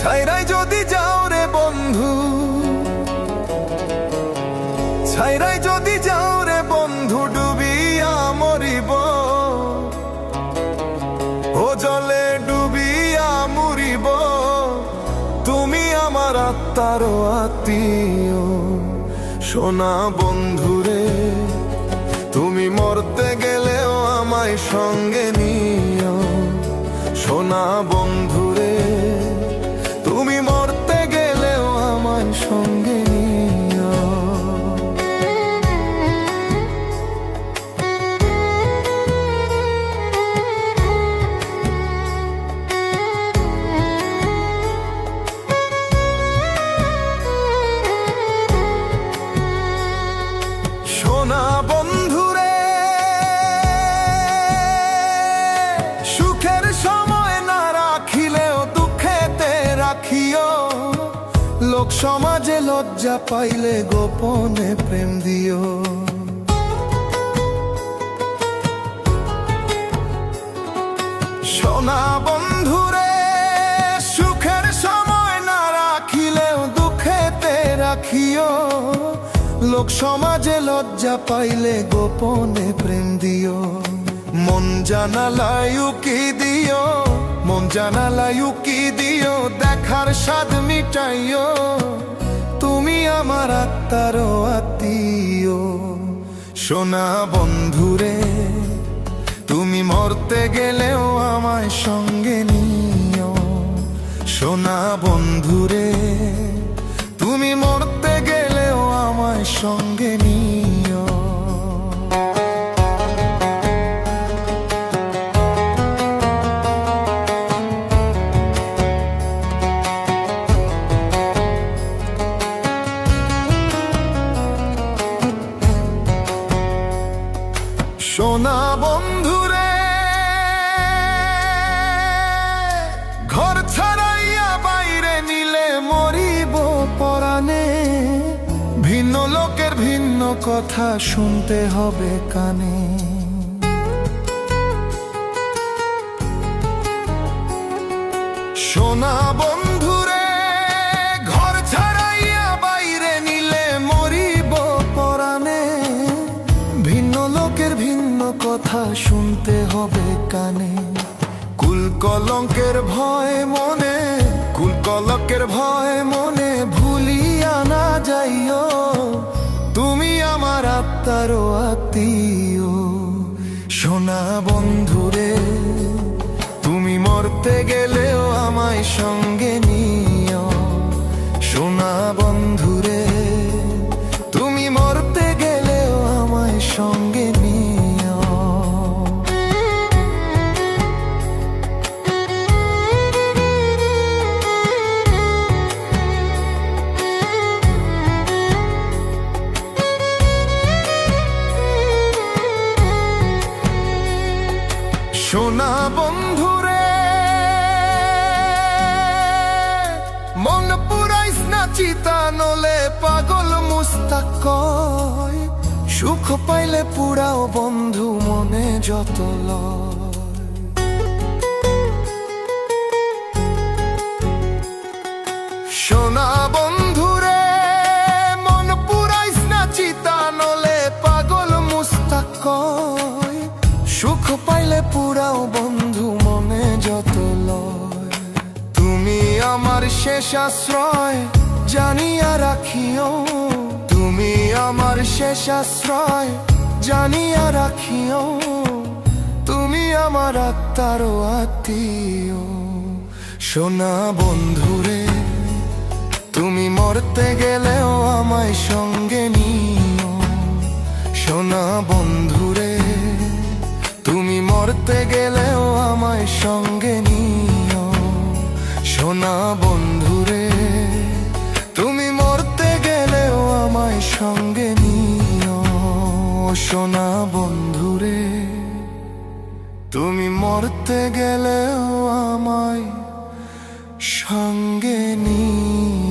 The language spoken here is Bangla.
ছাইরাই যদি যাও রে বন্ধু, ছাইরাই যদি যাও রে বন্ধু, ডুবিয়া মরিব, ও জলে ডুবিয়া মরিব। তুমি আমার আত্মার আত্মীয় সোনা বন্ধুরে, তুমি মরতে গেলেও আমায় সঙ্গে নিও সোনা বন্ধুরে, তুমি মরতে গেলেও আমায় সঙ্গে নিও। সোনা বন্ধুরে, সুখের সময় না রাখিলেও দুঃখেতে রাখিও, লোক সমাজে লজ্জা পাইলে গোপনে প্রেম দিও। সোনা বন্ধুরে, সুখের সময় না রাখিলেও দুঃখেতে রাখিও, লোক সমাজে লজ্জা পাইলে গোপনে প্রেম দিও। মন জানালায় উকি দিও, মন জানালায় উকি দিও, দেখার স্বাদ মিটাইও, তুমি আমার আত্মার আত্মীয় সোনা বন্ধুরে, তুমি মরতে গেলেও আমায় সঙ্গে নিও সোনা বন্ধুরে, তুমি মরতে গেলেও আমায় সঙ্গে নিও। সোনা বন্ধুরে, ঘর ছাড়াইয়া বাইরে নিলে মরিব পরাণে, ভিন্ন লোকের ভিন্ন কথা শুনতে হবে কানে। সোনা বন্ধুরে, ঘর ছাড়াইয়া বাইরে নিলে মরিব পরাণে, ভিন্ন লোকের ভিন্ন কথা শুনতে হবে কানে। কুল কলঙ্কের ভয় মনে, কুল কলঙ্কের ভয় মনে, ভুলিয়া না যাইও, তুমি আমার আত্মার আত্মীয় সোনা বন্ধুরে, তুমি মরতে গেলেও আমায় সঙ্গে নিও সোনা বন্ধুরে, তুমি মরতে গেলেও আমায় সঙ্গে নিও। সোনা বন্ধুরে, মন পুরাইস না চিতা নলে পাগল মুস্তাক কয়, সুখ পাইলে পুরাও বন্ধু মনে যত লয়। সোনা বন্ধুরে, মন পুরাইস না চিতা নলে পাগল মুস্তাক কয়, সুখ পাইলে পুরাও বন্ধু মনে যত লয়। তুমি আমার শেষ আশ্রয় জানিয়া রাখিও, তুমি আমার শেষ আশ্রয় জানিয়া রাখিও, তুমি আমার আত্মার আত্মীয় সোনা বন্ধুরে, তুমি মরতে গেলেও আমায় সঙ্গে নিও সোনা বন্ধুরে, তুমি মরতে গেলেও আমায় সঙ্গে নিও সোনা বন্ধুরে, তুমি মরতে গেলেও আমায় সঙ্গে নিও সোনা বন্ধুরে, তুমি মরতে গেলেও আমায় সঙ্গে নিও।